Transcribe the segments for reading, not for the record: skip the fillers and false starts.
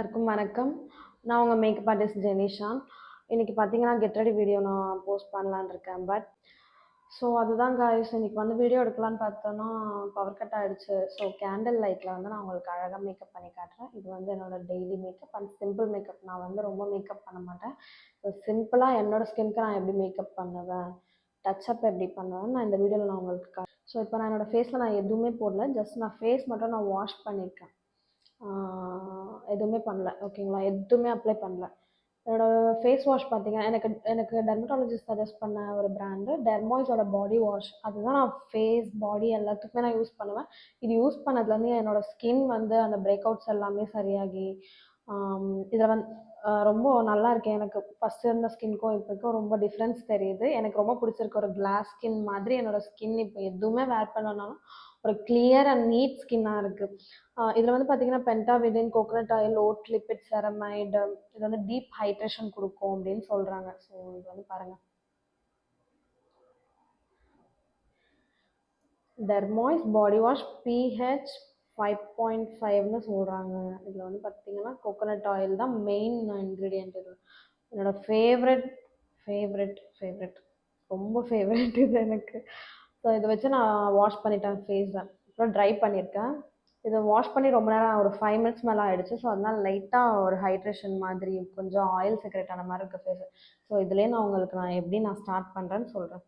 எல்லாருக்கும் வணக்கம். நான் உங்க மேக்கப் ஆர்டிஸ்ட் ஜெனிஷா. இன்னைக்கு பார்த்தீங்கன்னா, கெட் ரெடி வீடியோ நான் போஸ்ட் பண்ணலான்னு இருக்கேன். அதுதான் காய்ஸ், இன்னைக்கு வந்து வீடியோ எடுக்கலான்னு பார்த்தோன்னா, பவர் கட் ஆயிடுச்சு. கேண்டில் லைட்டில் வந்து நான் உங்களுக்கு அழகாக மேக்கப் பண்ணி காட்டுறேன். இது வந்து என்னோட daily makeup and simple makeup. நான் வந்து ரொம்ப மேக்கப் பண்ண மாட்டேன். சிம்பிளாக என்னோட ஸ்கின்க்கு நான் எப்படி மேக்கப் பண்ணுவேன், டச்சப் எப்படி பண்ணுவேன் நான் இந்த வீடியோவில் நான் உங்களுக்கு இப்போ நான் என்னோடய ஃபேஸில் நான் எதுவுமே போடல. ஜஸ்ட் நான் ஃபேஸ் மட்டும் நான் வாஷ் பண்ணியிருக்கேன். எதுவுமே பண்ணல, ஓகேங்களா? எதுவுமே அப்ளை பண்ணல. என்னோடய ஃபேஸ் வாஷ் பார்த்தீங்கன்னா, எனக்கு எனக்கு டெர்மட்டாலஜிஸ்ட் சஜஸ்ட் பண்ண ஒரு பிராண்டு டெர்மாய்ஸோட பாடி வாஷ். அதுதான் நான் ஃபேஸ், பாடி எல்லாத்துக்குமே நான் யூஸ் பண்ணுவேன். இது யூஸ் பண்ணதுலேருந்து என்னோடய ஸ்கின் வந்து அந்த பிரேக் அவுட்ஸ் எல்லாமே சரியாகி இதில் வந்து ரொம்ப நல்லா இருக்கேன். எனக்கு ஃபஸ்ட்டு இருந்த ஸ்கின்க்கும் இப்போக்கும் ரொம்ப டிஃப்ரென்ஸ் தெரியுது. எனக்கு ரொம்ப பிடிச்சிருக்கு. ஒரு கிளாஸ் ஸ்கின் மாதிரி என்னோடய ஸ்கின் இப்போ எதுவுமே வேர் பண்ணலனாலும் ஒரு கிளியர் அண்ட் நீட் ஸ்கின்னாக இருக்குது. இதில் வந்து பார்த்தீங்கன்னா, பென்டாவிடின், கோகோனட் ஆயில், ஓட் லிப்பிட் செரமைடு, இது வந்து டீப் ஹைட்ரேஷன் கொடுக்கும் அப்படின்னு சொல்கிறாங்க. இது வந்து பாருங்கள், டெர்மாய்ஸ் பாடி வாஷ் பிஹெச் 5.5ன்னு சொல்கிறாங்க. இதில் வந்து பார்த்தீங்கன்னா, கோகோனட் ஆயில் தான் மெயின் இன்க்ரீடியன்ட். இது என்னோடய ஃபேவரெட் ரொம்ப ஃபேவரெட் இது எனக்கு. இதை வச்சு நான் வாஷ் பண்ணிட்டேன் ஃபேஸை. அப்புறம் ட்ரை பண்ணியிருக்கேன். இதை வாஷ் பண்ணி ரொம்ப நேரம், ஒரு 5 மினிட்ஸ் மேலே ஆகிடுச்சு. அதனால் லைட்டாக ஒரு ஹைட்ரேஷன் மாதிரி, கொஞ்சம் ஆயில் செக்ரேட் ஆன மாதிரி இருக்குது ஃபேஸு. இதுலேயே நான் எப்படி ஸ்டார்ட் பண்ணுறேன்னு சொல்கிறேன்.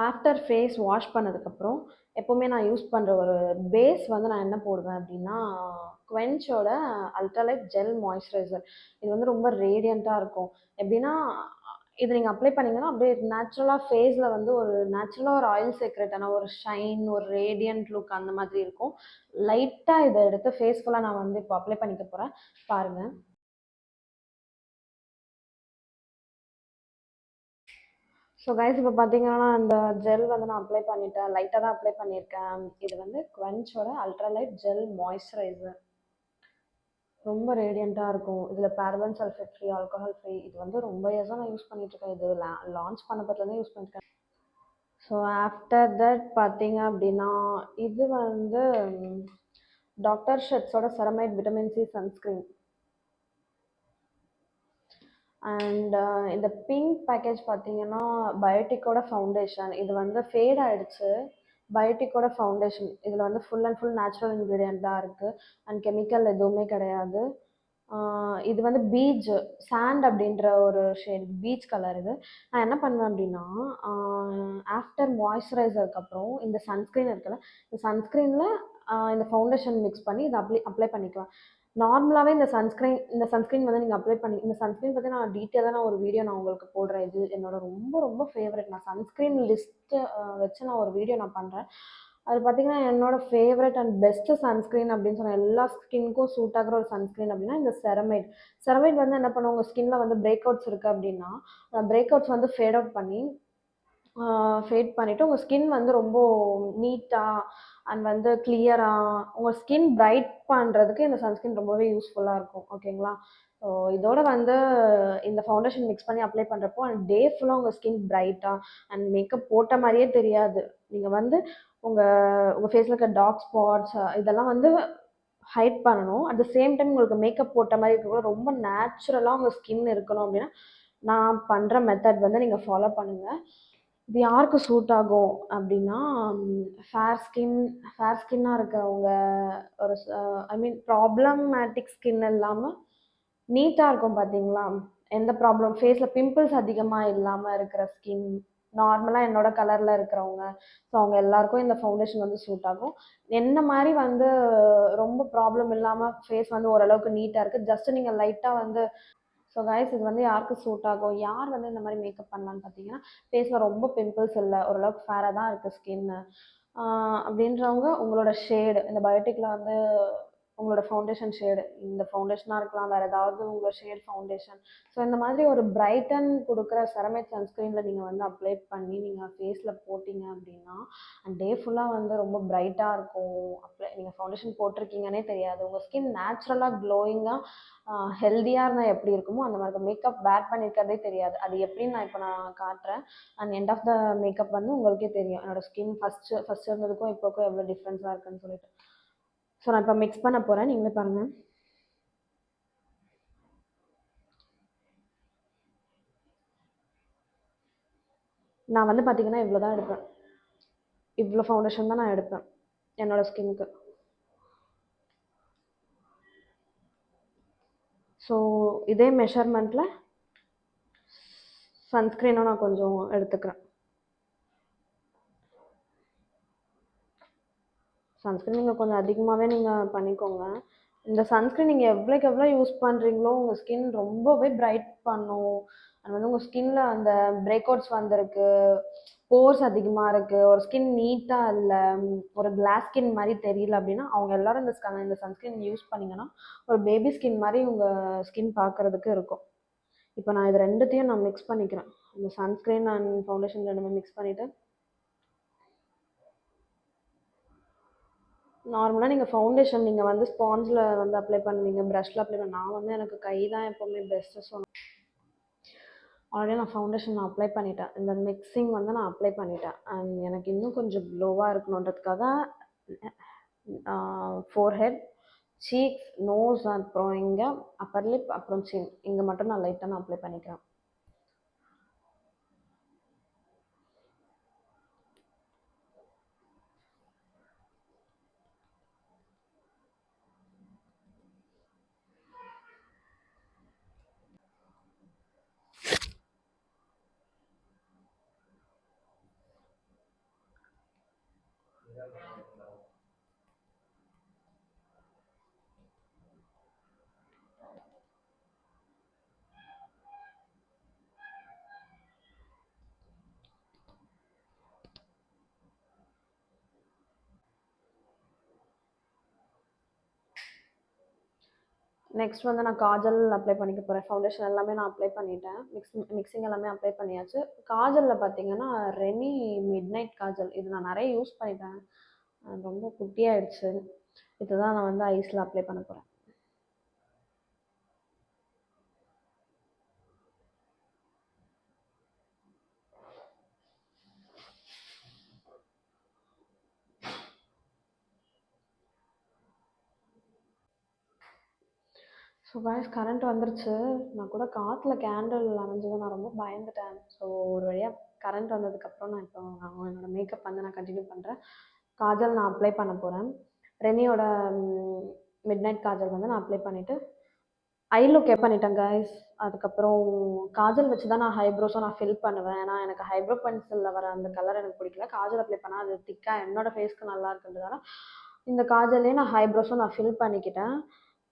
ஆஃப்டர் ஃபேஸ் வாஷ் பண்ணதுக்கப்புறம் எப்போவுமே நான் யூஸ் பண்ணுற ஒரு பேஸ் வந்து நான் என்ன போடுவேன் அப்படின்னா, குவென்ச்சோட அல்ட்ராலைட் ஜெல் மாய்ஸ்சரைசர். இது வந்து ரொம்ப ரேடியண்ட்டாக இருக்கும். எப்படின்னா, இது நீங்கள் அப்ளை பண்ணிங்கன்னா அப்படியே நேச்சுரலாக ஃபேஸில் வந்து ஒரு நேச்சுரலாக ஒரு ஆயில் செக்ரேட்டான ஒரு ஷைன், ஒரு ரேடியன்ட் லுக் அந்த மாதிரி இருக்கும். லைட்டாக இதை எடுத்து ஃபேஸ் ஃபுல்லாக நான் வந்து இப்போ அப்ளை பண்ணிக்க போகிறேன், பாருங்கள். கைஸ், இப்போ பார்த்தீங்கன்னா அந்த ஜெல் வந்து நான் அப்ளை பண்ணிட்டேன். லைட்டாக தான் அப்ளை பண்ணியிருக்கேன். இது வந்து குவென்ச்சோட அல்ட்ராலைட் ஜெல் மாய்ஸ்சரைசர். ரொம்ப ரேடியண்ட்டாக இருக்கும். இதில் paraben, sulphate free, alcohol free. இது வந்து ரொம்ப இயர்ஸாக நான் யூஸ் பண்ணிகிட்ருக்கேன். இது லான்ச் பண்ணப்பட்டதுலேருந்து யூஸ் பண்ணியிருக்கேன். ஆஃப்டர் தட் பார்த்தீங்க அப்படின்னா, இது வந்து டாக்டர் ஷெட்ஸோட ceramide vitamin C sunscreen. And இந்த பிங்க் பேக்கேஜ் பார்த்தீங்கன்னா, பயோட்டிக்கோட ஃபவுண்டேஷன். இது வந்து ஃபேட் ஆகிடுச்சு. பயோட்டிக்கோட ஃபவுண்டேஷன். இதில் வந்து full and full natural ingredient தான் இருக்குது அண்ட் கெமிக்கல் எதுவுமே கிடையாது. இது வந்து பீச் சாண்ட் அப்படின்ற ஒரு ஷேட், பீச் கலர். இது நான் என்ன பண்ணுவேன் அப்படின்னா, ஆஃப்டர் மாய்ஸ்சரைசருக்கு அப்புறம் இந்த சன்ஸ்க்ரீன் இருக்குல்ல, இந்த சன்ஸ்க்ரீனில் இந்த ஃபவுண்டேஷன் மிக்ஸ் பண்ணி இதை அப்ளை பண்ணிக்குவேன். நார்மலாகவே இந்த சன்ஸ்க்ரீன் வந்து நீங்கள் அப்ளை பண்ணி, இந்த சன்ஸ்க்ரீன் பற்றி நான் டீட்டெயிலாக நான் ஒரு வீடியோ நான் உங்களுக்கு போடுறேன். இது என்னோட ரொம்ப ரொம்ப ஃபேவரட். நான் சன்ஸ்க்ரீன் லிஸ்ட்டு வச்சு நான் ஒரு வீடியோ நான் பண்ணுறேன். அது பார்த்தீங்கன்னா, என்னோட ஃபேவரட் அண்ட் பெஸ்ட்டு சன்ஸ்க்ரீன் அப்படின்னு சொன்னால், எல்லா ஸ்கின்க்கும் சூட் ஆகிற ஒரு சன்ஸ்க்ரீன் அப்படின்னா இந்த செரமைட் வந்து என்ன பண்ணும், உங்கள் ஸ்கின்னில் வந்து பிரேக் அவுட்ஸ் இருக்குது அப்படின்னா, பிரேக் அவுட்ஸ் வந்து ஃபேட் அவுட் பண்ணிவிட்டு உங்கள் ஸ்கின் வந்து ரொம்ப நீட்டாக அண்ட் வந்து கிளியராக உங்கள் ஸ்கின் பிரைட் பண்ணுறதுக்கு இந்த சன்ஸ்க்ரீன் ரொம்பவே யூஸ்ஃபுல்லாக இருக்கும், ஓகேங்களா? இதோட வந்து இந்த ஃபவுண்டேஷன் மிக்ஸ் பண்ணி அப்ளை பண்ணுறப்போ அண்ட் டே ஃபுல்லாக உங்கள் ஸ்கின் பிரைட்டாக அண்ட் மேக்கப் போட்ட மாதிரியே தெரியாது. நீங்கள் வந்து உங்கள் ஃபேஸில் இருக்க டார்க் ஸ்பாட்ஸ் இதெல்லாம் வந்து ஹைட் பண்ணணும். அட் த சேம் டைம் உங்களுக்கு மேக்கப் போட்ட மாதிரி இருக்கக்கூட ரொம்ப நேச்சுரலாக உங்கள் ஸ்கின் இருக்கணும் அப்படின்னா, நான் பண்ணுற மெத்தட் வந்து நீங்கள் ஃபாலோ பண்ணுங்கள். இது யாருக்கு சூட் ஆகும் அப்படின்னா, ஃபேர் ஸ்கின்னாக இருக்கிறவங்க, ஒரு ப்ராப்ளமேட்டிக் ஸ்கின் இல்லாமல் நீட்டாக இருக்கும் பார்த்தீங்களா, எந்த ப்ராப்ளம், ஃபேஸில் பிம்பிள்ஸ் அதிகமாக இல்லாமல் இருக்கிற ஸ்கின், நார்மலாக என்னோட கலரில் இருக்கிறவங்க, அவங்க எல்லாருக்கும் இந்த ஃபவுண்டேஷன் வந்து சூட் ஆகும். என்ன மாதிரி வந்து ரொம்ப ப்ராப்ளம் இல்லாமல் ஃபேஸ் வந்து ஓரளவுக்கு நீட்டாக இருக்குது. ஜஸ்ட் நீங்கள் லைட்டாக வந்து கைஸ், இது வந்து யாருக்கு சூட் ஆகும், யார் வந்து இந்த மாதிரி மேக்கப் பண்ணலான்னு பார்த்தீங்கன்னா, ஃபேஸில் ரொம்ப பிம்பிள்ஸ் இல்லை, ஓரளவுக்கு ஃபேராக தான் இருக்குது ஸ்கின்னு அப்படின்றவங்க, உங்களோட ஷேடு இந்த பயோட்டிக்கில் வந்து உங்களோட ஃபவுண்டேஷன் ஷேடு, இந்த ஃபவுண்டேஷனாக இருக்கலாம், வேறு ஏதாவது உங்களோட ஷேட் ஃபவுண்டேஷன். இந்த மாதிரி ஒரு பிரைட்டன் கொடுக்குற செரமைட் சன்ஸ்க்ரீனில் நீங்கள் வந்து அப்ளை பண்ணி நீங்கள் ஃபேஸில் போட்டிங்க அப்படின்னா, டே ஃபுல்லாக வந்து ரொம்ப பிரைட்டாக இருக்கும். நீங்கள் ஃபவுண்டேஷன் போட்டிருக்கீங்கன்னே தெரியாது. உங்கள் ஸ்கின் நேச்சுரலாக க்ளோயிங்காக ஹெல்தியாக இருந்தால் எப்படி இருக்குமோ அந்த மாதிரி மேக்கப் வேர் பண்ணியிருக்கிறதே தெரியாது. அது எப்படின்னு நான் இப்போ காட்டுறேன். And end of the makeup வந்து உங்களுக்கே தெரியும், என்னோடய ஸ்கின் ஃபஸ்ட்டு இருந்ததுக்கும் இப்போக்கும் எவ்வளோ டிஃப்ரென்ஸாக இருக்குன்னு சொல்லிட்டு. ஸோ நான் இப்போ மிக்ஸ் பண்ண போகிறேன், நீங்களே பாருங்கள். நான் வந்து பார்த்தீங்கன்னா இவ்வளோ தான் எடுப்பேன். இவ்வளோ ஃபவுண்டேஷன் தான் நான் எடுப்பேன் என்னோடய ஸ்கின்னுக்கு. ஸோ இதே மெஷர்மெண்ட்டில் சன்ஸ்க்ரீனும் நான் கொஞ்சம் எடுத்துக்கிறேன். சன்ஸ்க்ரீன் நீங்கள் கொஞ்சம் அதிகமாகவே நீங்கள் பண்ணிக்கோங்க. இந்த சன்ஸ்க்ரீன் நீங்கள் எவ்வளோக்கு எவ்வளோ யூஸ் பண்ணுறீங்களோ உங்கள் ஸ்கின் ரொம்பவே பிரைட் பண்ணும். அது வந்து உங்கள் ஸ்கின்ல அந்த பிரேக் அவுட்ஸ் வந்திருக்கு, போர்ஸ் அதிகமாக இருக்குது, ஒரு ஸ்கின் நீட்டாக இல்லை, ஒரு கிளாஸ் ஸ்கின் மாதிரி தெரியல அப்படின்னா அவங்க எல்லாரும் இந்த சன்ஸ்க்ரீன் யூஸ் பண்ணிங்கன்னா ஒரு பேபி ஸ்கின் மாதிரி உங்கள் ஸ்கின் பார்க்குறதுக்கு இருக்கும். இப்போ நான் இது ரெண்டுத்தையும் நான் மிக்ஸ் பண்ணிக்கிறேன். இந்த சன்ஸ்க்ரீன் அண்ட் ஃபவுண்டேஷன் ரெண்டுமே மிக்ஸ் பண்ணிவிட்டு, நார்மலாக நீங்கள் ஃபவுண்டேஷன் நீங்கள் வந்து ஸ்பாஞ்சில் வந்து அப்ளை பண்ணுவீங்க, ப்ரஷில் அப்ளை பண்ண. நான் வந்து எனக்கு கை தான் எப்போவுமே பெஸ்ட்டு. ஸோ ஆல்ரெடி நான் ஃபவுண்டேஷன் நான் அப்ளை பண்ணிட்டேன். இந்த மிக்ஸிங் வந்து நான் அப்ளை பண்ணிட்டேன். அண்ட் எனக்கு இன்னும் கொஞ்சம் க்ளோவாக இருக்கணுன்றதுக்காக ஃபோர்ஹெட், சீக்ஸ், நோஸ், அப்புறம் இங்கே அப்பர் லிப், அப்புறம் சின், இங்கே மட்டும் நான் லைட்டாக நான் அப்ளை பண்ணிக்கிறேன். நெக்ஸ்ட் வந்து நான் காஜல் அப்ளை பண்ணிக்க போகிறேன். ஃபவுண்டேஷன் எல்லாமே நான் அப்ளை பண்ணிட்டேன். மிக்ஸிங் எல்லாமே அப்ளை பண்ணியாச்சு. காஜலில் பார்த்தீங்கன்னா ரெனி மிட் நைட் காஜல். இது நான் நிறைய யூஸ் பண்ணிட்டேன், ரொம்ப குட்டியாகிடுச்சு. இதுதான் நான் வந்து ஐஸில் அப்ளை பண்ண போகிறேன். ஸோ காய்ஸ், கரண்ட் வந்துருச்சு. நான் கூட காற்றுல கேண்டில் அணைஞ்சதை நான் ரொம்ப பயந்துட்டேன். ஸோ ஒரு வழியாக கரண்ட் வந்ததுக்கப்புறம் நான் இப்போ என்னோடய மேக்கப் வந்து நான் கண்டினியூ பண்ணுறேன். காஜல் நான் அப்ளை பண்ண போகிறேன். ரெனியோட மிட் நைட் காஜல் வந்து நான் அப்ளை பண்ணிவிட்டு ஐ லுக் பண்ணிட்டேன் காய்ஸ். அதுக்கப்புறம் காஜல் வச்சு தான் நான் ஹைப்ரோஸும் நான் ஃபில் பண்ணுவேன். ஏன்னா எனக்கு ஹைப்ரோ பென்சிலில் வர அந்த கலர் எனக்கு பிடிக்கல. காஜல் அப்ளை பண்ணால் அது திக்காக என்னோடய ஃபேஸ்க்கு நல்லா இருக்குன்றதால இந்த காஜல்லே நான் ஹைப்ரோஸும் நான் ஃபில் பண்ணிக்கிட்டேன்.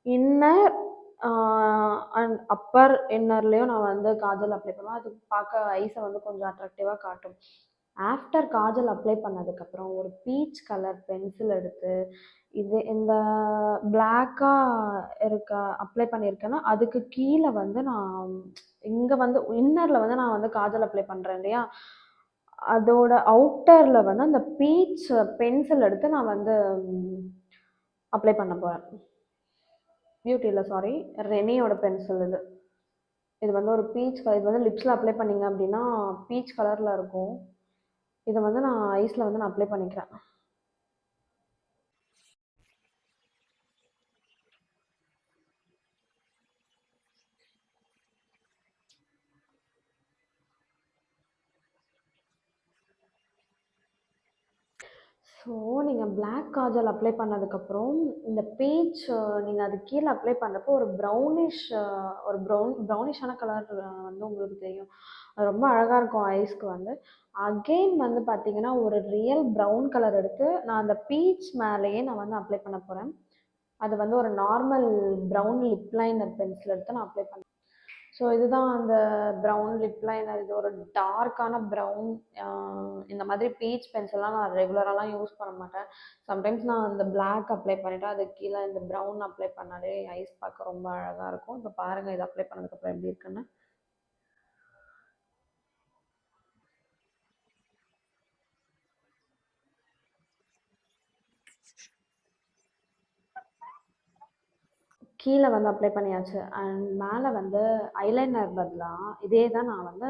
இன்னர் அண்ட் அப்பர் இன்னர்லேயும் நான் வந்து காஜல் அப்ளை பண்ணுவேன். அது பார்க்க ஐஸை வந்து கொஞ்சம் அட்ராக்டிவாக காட்டும். ஆஃப்டர் காஜல் அப்ளை பண்ணதுக்கப்புறம் ஒரு பீச் கலர் பென்சில் எடுத்து இந்த பிளாக்காக இருக்க அப்ளை பண்ணியிருக்கேன்னா அதுக்கு கீழே வந்து நான் இங்கே வந்து இன்னரில் வந்து நான் வந்து காஜல் அப்ளை பண்ணுறேன் இல்லையா, அதோட அவுட்டரில் வந்து அந்த பீச் பென்சில் எடுத்து நான் வந்து அப்ளை பண்ண போகிறேன். பியூட்டி இல்லை, சாரி, ரெனியோட பென்சில் இது. இது வந்து ஒரு பீச் கலர். இது வந்து லிப்ஸில் அப்ளை பண்ணிங்க அப்படின்னா பீச் கலரில் இருக்கும். இதை வந்து நான் ஐஸில் வந்து நான் அப்ளை பண்ணிக்கிறேன். ஸோ நீங்கள் பிளாக் காஜல் அப்ளை பண்ணதுக்கப்புறம் இந்த பீச் நீங்கள் அது கீழே அப்ளை பண்ணுறப்போ ஒரு ப்ரௌனிஷ், ஒரு ப்ரௌனிஷான கலர் வந்து உங்களுக்கு தெரியும். அது ரொம்ப அழகாக இருக்கும் ஐஸ்க்கு வந்து. அகெயின் வந்து பார்த்தீங்கன்னா ஒரு ரியல் ப்ரௌன் கலர் எடுத்து நான் அந்த பீச் மேலேயே நான் வந்து அப்ளை பண்ண போகிறேன். அது வந்து ஒரு normal brown lip liner pencil எடுத்து நான் அப்ளை பண்ணேன். ஸோ இதுதான் அந்த ப்ரௌன் லிப் லைனர். இது ஒரு டார்க்கான ப்ரௌன். இந்த மாதிரி பீச் பென்சில்லாம் நான் ரெகுலராலாம் யூஸ் பண்ண மாட்டேன். சம்டைம்ஸ் நான் அந்த பிளாக் அப்ளை பண்ணிவிட்டு அதுக்கு கீழே இந்த ப்ரௌன் அப்ளை பண்ணாலே ஐஸ் பார்க்க ரொம்ப அழகாக இருக்கும். இப்போ பாருங்கள் இது அப்ளை பண்ணதுக்கப்புறம் எப்படி இருக்குன்னு. கீழே வந்து அப்ளை பண்ணியாச்சு. அண்ட் மேலே வந்து ஐலைனர் பதிலாக இதே தான் நான் வந்து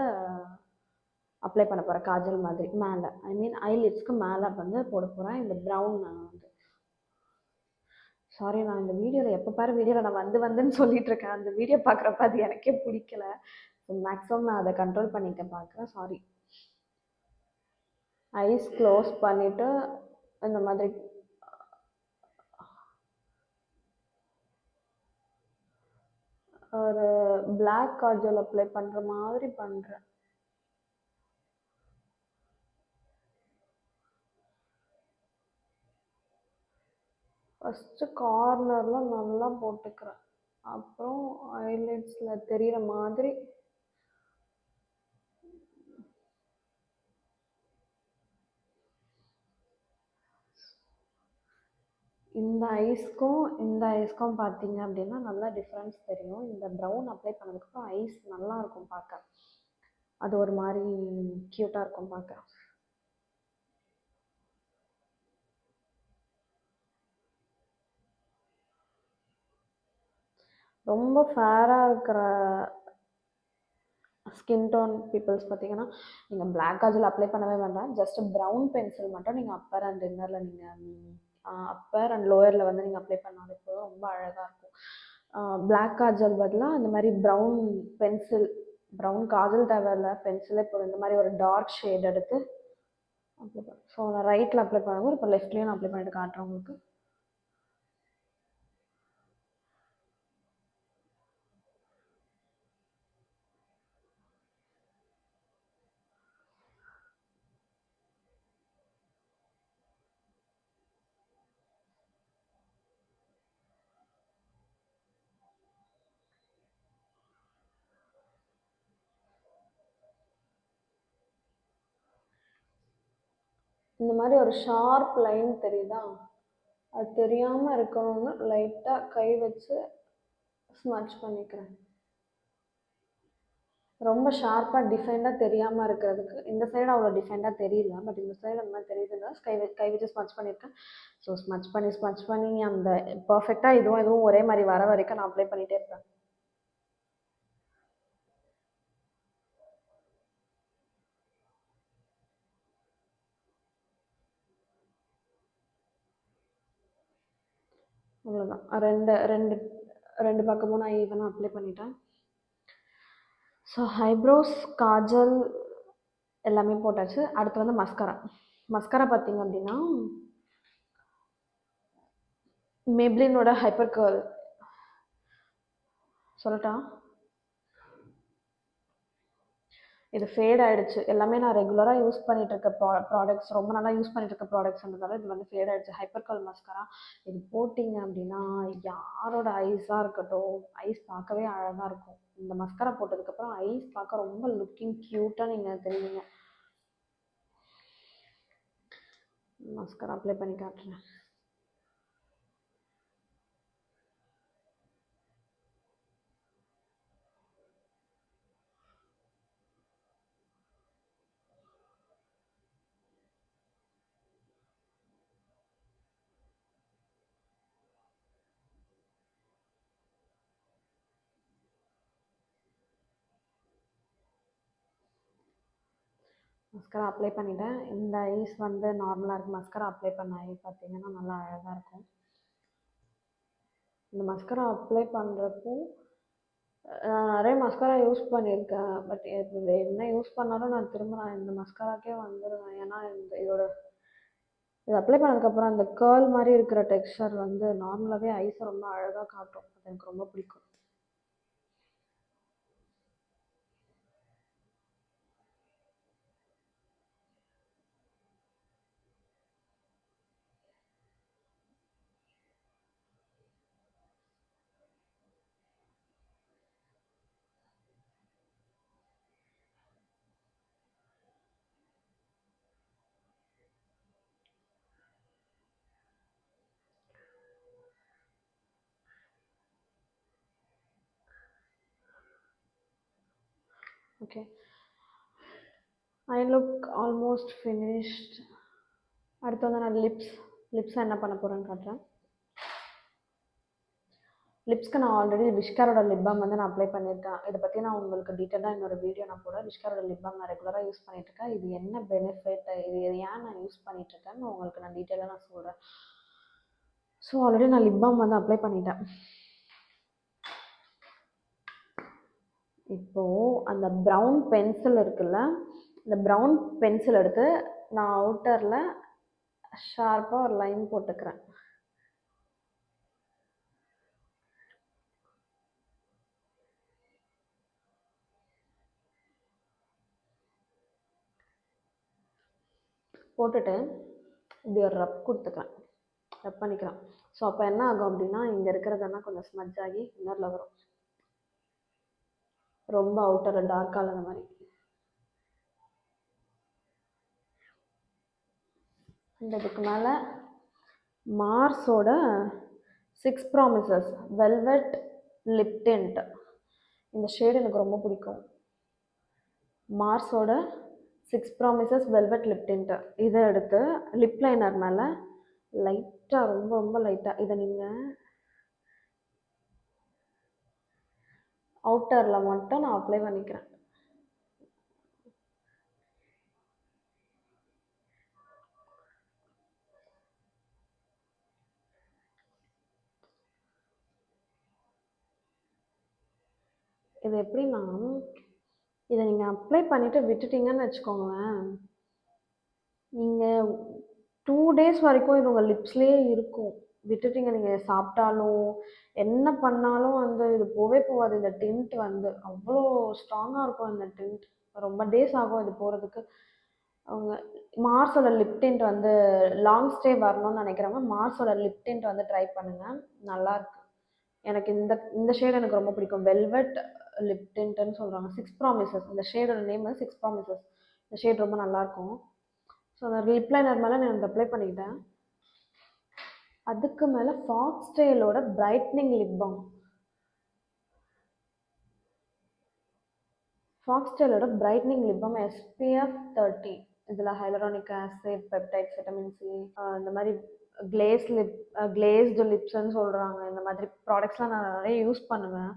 அப்ளை பண்ண போகிறேன். காஜல் மாதிரி மேலே, ஐ மீன் ஐலிட்ஸ்க்கு மேலே வந்து போட போகிறேன் இந்த ப்ரௌன் வந்து. சாரி, நான் இந்த வீடியோவில் எப்போ பாரு வீடியோவில் நான் வந்துன்னு சொல்லிட்டு இருக்கேன். அந்த வீடியோ பார்க்குறப்ப அது எனக்கே பிடிக்கல. ஸோ மேக்ஸிமம் நான் அதை கண்ட்ரோல் பண்ணிக்க பார்க்குறேன். சாரி. ஐஸ் க்ளோஸ் பண்ணிவிட்டு இந்த மாதிரி ஒரு பிளாக் காஜல் அப்ளை பண்ணுற மாதிரி பண்ணுறேன். ஃபஸ்ட்டு கார்னரில் நல்லா போட்டுக்கிறேன். அப்புறம் ஹைலைட்ஸில் தெரிகிற மாதிரி இந்த ஐஸ்க்கும் பார்த்தீங்க அப்படின்னா நல்லா டிஃப்ரென்ஸ் தெரியும். இந்த ப்ரௌன் அப்ளை பண்ணதுக்கப்புறம் ஐஸ் நல்லா இருக்கும் பார்க்க. அது ஒரு மாதிரி க்யூட்டாக இருக்கும் பார்க்க. ரொம்ப ஃபேராக இருக்கிற ஸ்கின் டோன் பீப்புள்ஸ் பார்த்தீங்கன்னா நீங்கள் பிளாக் காஜல் அப்ளை பண்ணவே வேண்டாம். ஜஸ்ட் ப்ரௌன் பென்சில் மட்டும் நீங்கள் அப்பர் அண்ட் இன்னரில் நீங்கள் அப்பர் அண்ட் லோயரில் வந்து நீங்கள் அப்ளை பண்ணாலே போதும், ரொம்ப அழகாக இருக்கும். பிளாக் காஜல் பதிலாக இந்த மாதிரி ப்ரௌன் பென்சில், ப்ரௌன் காஜல் தேவையில்ல, பென்சிலே போதும். இந்த மாதிரி ஒரு டார்க் ஷேட் எடுத்து அப்ளை பண்ண. ஸோ நான் ரைட்டில் அப்ளை பண்ணும்போது இப்போ லெஃப்ட்லேயும் நான் அப்ளை பண்ணிட்டு காட்டுறேன் உங்களுக்கு. இந்த மாதிரி ஒரு ஷார்ப் லைன் தெரியுதா? அது தெரியாமல் இருக்கணும்னு லைட்டாக கை வச்சு ஸ்மட்ச் பண்ணிக்கிறேன். ரொம்ப ஷார்ப்பாக டிஃபைண்டாக தெரியாமல் இருக்கிறதுக்கு இந்த சைடு அவ்வளோ டிஃபைண்டாக தெரியல, பட் இந்த சைடு அந்த மாதிரி தெரியுதுன்னா கை வச்சு ஸ்மட்ச் பண்ணியிருக்கேன். ஸோ ஸ்மட்ச் பண்ணி அந்த பர்ஃபெக்டாக இதுவும் ஒரே மாதிரி வர வரைக்கும் நான் அப்ளை பண்ணிகிட்டே இருப்பேன். அவ்வளோதான். ரெண்டு ரெண்டு ரெண்டு பக்கமும் நான் ஈவனாக அப்ளை பண்ணிட்டேன். ஸோ ஐப்ரோஸ், காஜல் எல்லாமே போட்டாச்சு. அடுத்து வந்து மஸ்காரா பார்த்தீங்க அப்படின்னா மேப்ளினோட ஹைப்பர் கர்ல். சொல்லட்டா? இது ஃபேட் ஆகிடுச்சு. எல்லாமே நான் ரெகுலராக யூஸ் பண்ணிகிட்டு இருக்க ப்ராடக்ட்ஸ், ரொம்ப நல்லா யூஸ் பண்ணிகிட்டு இருக்க ப்ராடக்ட்ஸ்ன்றதால இது வந்து ஃபேட் ஆகிடுச்சு. ஹைப்பர் கர்ல் மஸ்காரா இது போட்டிங்க அப்படின்னா யாரோட ஐஸாக இருக்கட்டும், ஐஸ் பார்க்கவே அழகாக இருக்கும். இந்த மஸ்காரா போட்டதுக்கப்புறம் ஐஸ் பார்க்க ரொம்ப லுக்கிங் க்யூட்டாக நீங்கள் தெரியுங்க. மஸ்காரா அப்ளை பண்ணி காட்டுறேன். மஸ்காரா அப்ளை பண்ணிட்டேன். இந்த ஐஸ் வந்து நார்மலாக இருக்குது. மஸ்காரா அப்ளை பண்ண ஐ பார்த்தீங்கன்னா நல்லா அழகாக இருக்கும். இந்த மஸ்காரா அப்ளை பண்ணுறப்போ நான் நிறைய மஸ்காரா யூஸ் பண்ணியிருக்கேன். பட் என்ன யூஸ் பண்ணாலும் நான் இந்த மஸ்காராக்கே வந்துடுவேன். ஏன்னா இது அப்ளை பண்ணதுக்கப்புறம் அந்த கேர்ள் மாதிரி இருக்கிற டெக்ஸ்சர் வந்து நார்மலாகவே ஐஸை ரொம்ப அழகாக காட்டும். அது எனக்கு ரொம்ப பிடிக்கும். Okay, I look almost finished. அடுத்து வந்து நான் லிப்ஸ் என்ன பண்ண போகிறேன்னு காட்டுறேன். லிப்ஸ்க்கு நான் ஆல்ரெடி விஷ்கரோட லிப் பாம் வந்து நான் அப்ளை பண்ணியிருக்கேன். இதை பற்றி நான் உங்களுக்கு டீட்டெயிலாக இன்னொரு வீடியோ நான் போடுறேன். விஷ்கரோட லிப் பாம் நான் ரெகுலராக யூஸ் பண்ணிகிட்ருக்கேன். இது என்ன பெனிஃபிட், இது ஏன் நான் யூஸ் பண்ணிகிட்ருக்கேன்னு உங்களுக்கு நான் டீட்டெயிலாக நான் சொல்கிறேன். ஸோ ஆல்ரெடி நான் லிப் பாம் வந்து அப்ளை பண்ணிட்டேன். இப்போது அந்த ப்ரௌன் பென்சில் இருக்குல்ல, இந்த ப்ரௌன் பென்சில் எடுத்து நான் அவுட்டரில் ஷார்ப்பாக ஒரு லைன் போட்டுக்கிறேன். போட்டுட்டு இப்படி ஒரு ரப் கொடுத்துக்கலாம், ரப் பண்ணிக்கலாம். ஸோ அப்போ என்ன ஆகும் அப்படின்னா, இங்கே இருக்கிறதெல்லாம் கொஞ்சம் ஸ்மஜ் ஆகி இன்னரில் வரும். ரொம்ப அவுட்டரில் டார்க்காக இல்லாத மாதிரி. இதுக்கு மேலே மார்ஸோட 6 ப்ராமிசஸ் வெல்வெட் லிப் டிண்ட், இந்த ஷேடு எனக்கு ரொம்ப பிடிக்கும். மார்ஸோட 6 ப்ராமிசஸ் வெல்வெட் லிப் டிண்ட் இதை எடுத்து லிப் லைனர் மேலே லைட்டாக, ரொம்ப ரொம்ப லைட்டாக, இதை நீங்கள் அவுட்டரில் மட்டும் நான் அப்ளை பண்ணிக்கிறேன். இது எப்படின்னா, இதை நீங்கள் அப்ளை பண்ணிவிட்டு விட்டுட்டிங்கன்னு வச்சுக்கோங்களேன், நீங்கள் 2 டேஸ் வரைக்கும் இது உங்கள் லிப்ஸ்லேயே இருக்கும். விட்டுட்டிங்க, நீங்கள் சாப்பிட்டாலும் என்ன பண்ணாலும் வந்து இது போவே போகாது. இந்த டிண்ட் வந்து அவ்வளோ ஸ்ட்ராங்காக இருக்கும். இந்த டிண்ட் ரொம்ப டேஸ் ஆகும் இது போகிறதுக்கு. அவங்க மார்ஸோட லிப் டிண்ட் வந்து லாங் ஸ்டே வரணும்னு நினைக்கிறவங்க மார்ஸோட லிப் டிண்ட் வந்து ட்ரை பண்ணுங்கள், நல்லாயிருக்கு. எனக்கு இந்த இந்த ஷேட் எனக்கு ரொம்ப பிடிக்கும். வெல்வெட் லிப் டிண்ட்னு சொல்கிறாங்க, 6 ப்ராமிசஸ். இந்த ஷேடோட நேம் வந்து 6 ப்ராமிசஸ். இந்த ஷேட் ரொம்ப நல்லாயிருக்கும். ஸோ அந்த லிப் லைனர் மேலே நான் இதை அப்ளை பண்ணிக்கிட்டேன். அதுக்கு மேலே ஃபாக்ஸ்டெயிலோட பிரைட்னிங் லிப் பாம். ஃபாக்ஸ்டெயிலோட பிரைட்னிங் லிப் பாம் SPF 30. இதில் hyaluronic acid, peptides, vitamin C, இந்த மாதிரி கிளேஸ்டு லிப்ஸ்ன்னு சொல்கிறாங்க. இந்த மாதிரி ப்ராடக்ட்ஸ்லாம் நான் நிறைய யூஸ் பண்ணுவேன்.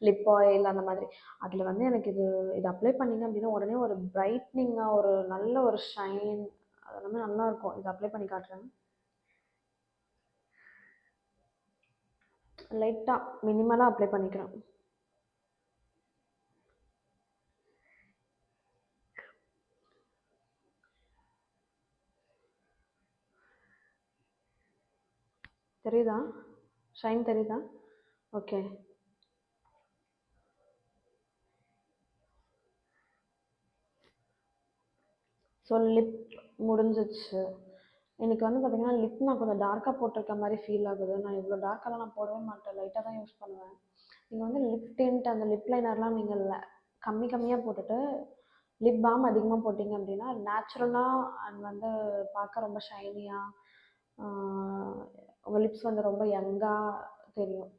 லிப் ஆயில் அந்த மாதிரி. அதில் வந்து எனக்கு இது அப்ளை பண்ணிங்க அப்படின்னா உடனே ஒரு பிரைட்னிங்காக, ஒரு நல்ல ஒரு ஷைன், அதெல்லாமே நல்லாயிருக்கும். இது அப்ளை பண்ணி காட்டுறேன். லைட்டாக மினிமலாக அப்ளை பண்ணிக்கிறேன். தெரியுதா? ஷைன் தெரியுதா? ஓகே. ஸோ லிப் முடிஞ்சிச்சு. எனக்கு வந்து பார்த்திங்கன்னா லிப் நான் கொஞ்சம் டார்க்காக போட்டிருக்க மாதிரி ஃபீல் ஆகுது. நான் இவ்வளோ டார்க்காலாம் நான் போடவே மாட்டேன், லைட்டாக தான் யூஸ் பண்ணுவேன். நீங்கள் வந்து லிப் டிண்ட், அந்த லிப் லைனர்லாம் நீங்கள் கம்மியாக போட்டுட்டு லிப் பாம் அதிகமாக போட்டிங்க அப்படின்னா நேச்சுரலாக அண்ட் வந்து பார்க்க ரொம்ப ஷைனியாக, உங்கள் லிப்ஸ் வந்து ரொம்ப யங்காக தெரியும்.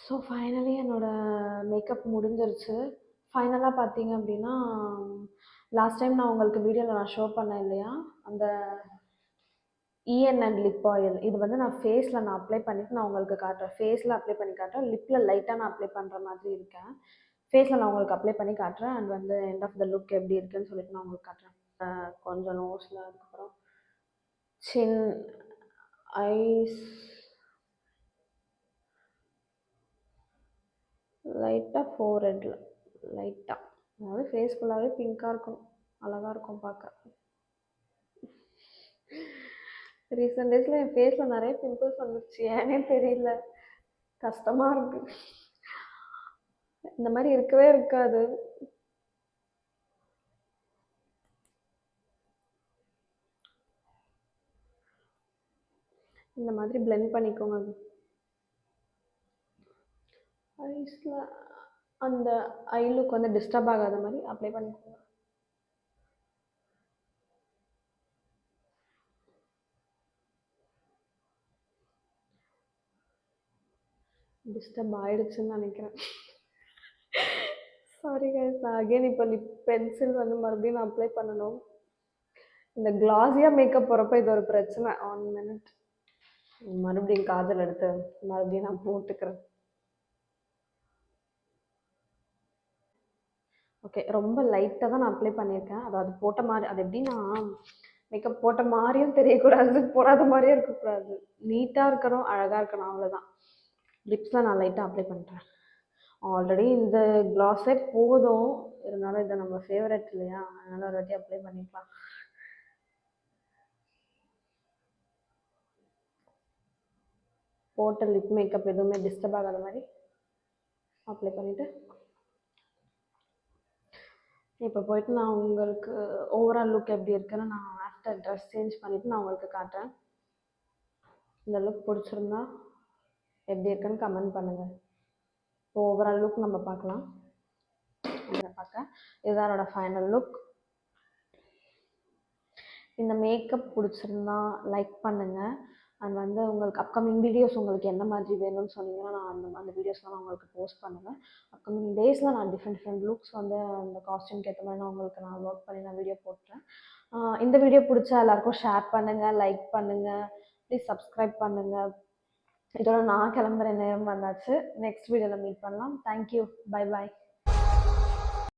ஸோ ஃபைனலி என்னோடய மேக்கப் முடிஞ்சிருச்சு. ஃபைனலாக பார்த்தீங்க அப்படின்னா, லாஸ்ட் டைம் நான் உங்களுக்கு வீடியோவில் நான் ஷோ பண்ணேன் இல்லையா, அந்த அண்ட் லிப் ஆயில், இது வந்து நான் ஃபேஸில் நான் அப்ளை பண்ணிவிட்டு நான் உங்களுக்கு காட்டுறேன். ஃபேஸில் அப்ளை பண்ணி காட்டுறேன், லிப்பில் லைட்டாக நான் அப்ளை பண்ணுற மாதிரி இருக்கேன். ஃபேஸில் நான் உங்களுக்கு அப்ளை பண்ணி காட்டுறேன். அண்ட் வந்து எண்ட் ஆஃப் த லுக் எப்படி இருக்குன்னு சொல்லிட்டு நான் உங்களுக்கு காட்டுறேன். கொஞ்சம் நோஸில், அதுக்கப்புறம் சின், ஐஸ், லைட்டாக ஃபோர்ஹெட்டில், லைட்டாக, அதாவது ஃபேஸ் ஃபுல்லாகவே பிங்காக இருக்கும், அழகாக இருக்கும் பார்க்க. ரீசெண்ட் டேஸில் என் ஃபேஸில் நிறைய பிம்பிள்ஸ் வந்துருச்சு, ஏன்னே தெரியல, கஷ்டமாக இருக்கு. இந்த மாதிரி இருக்கவே இருக்காது. இந்த மாதிரி பிளெண்ட் பண்ணிக்கோங்க. ஐஸில் அந்த ஐ லுக் வந்து டிஸ்டர்ப் ஆகாத மாதிரி அப்ளை பண்ணிக்கோங்க. டிஸ்டர்ப் ஆகிடுச்சுன்னு நினைக்கிறேன். சாரி கைஸ், நான் அகெயின் இப்போ லிப் பென்சில் வந்து மறுபடியும் நான் அப்ளை பண்ணணும். இந்த கிளாஸியாக மேக்கப் போகிறப்ப இது ஒரு பிரச்சனை. 1 மினிட், மறுபடியும் காஜல் எடுத்து மறுபடியும் நான் போட்டுக்கிறேன். ஓகே. ரொம்ப லைட்டா தான் நான் அப்ளை பண்ணியிருக்கேன். அதாவது போட்ட மாரி அது எப்படின்னா, மேக்கப் போட்ட மாரியும் தெரியக்கூடாது, போடாத மாரியும் இருக்கக்கூடாது. நீட்டா இருக்கணும், அழகா இருக்கணும் அவ்வளோதான். லிப்ஸ்ல நான் லைட்டா அப்ளை பண்றேன். ஆல்ரெடி இந்த க்ளாஸே போதும். இருந்தாலும் இது நம்ம ஃபேவரட் இல்லையா? அதனால ஒரு வாட்டி அப்ளை பண்ணிக்கலாம். போட்ட லிப் மேக்கப் எதுவுமே டிஸ்டர்ப் ஆகாத மாரி அப்ளை பண்ணிட்டு, இப்போ போயிட்டு நான் உங்களுக்கு ஓவரால் லுக் எப்படி இருக்குன்னு நான் ஆஃப்டர் ட்ரெஸ் சேஞ்ச் பண்ணிவிட்டு நான் உங்களுக்கு காட்டுறேன். இந்த லுக் பிடிச்சிருந்தா எப்படி இருக்குன்னு கமெண்ட் பண்ணுங்கள். இப்போ ஓவரால் லுக் நம்ம பார்க்கலாம். பார்க்க இதுதான் என்னோட ஃபைனல் லுக். இந்த மேக்கப் பிடிச்சிருந்தா லைக் பண்ணுங்கள். அண்ட் வந்து உங்களுக்கு அப்கமிங் வீடியோஸ் உங்களுக்கு எந்த மாதிரி வேணும்னு சொன்னீங்கன்னா நான் அந்த வீடியோஸ்லாம் நான் உங்களுக்கு போஸ்ட் பண்ணுவேன். அப்கமிங் டேஸில் நான் டிஃப்ரெண்ட் லுக்ஸ் வந்து அந்த காஸ்டியூம்க்கு ஏற்ற மாதிரி நான் உங்களுக்கு நான் ஒர்க் பண்ணி நான் வீடியோ போட்டுறேன். இந்த வீடியோ பிடிச்சா எல்லாருக்கும் ஷேர் பண்ணுங்கள், லைக் பண்ணுங்கள், ப்ளீஸ் சப்ஸ்கிரைப் பண்ணுங்கள். இதோட நான் கிளம்புற நேரம் வந்தாச்சு. நெக்ஸ்ட் வீடியோவில் மீட் பண்ணலாம். தேங்க்யூ. Bye bye.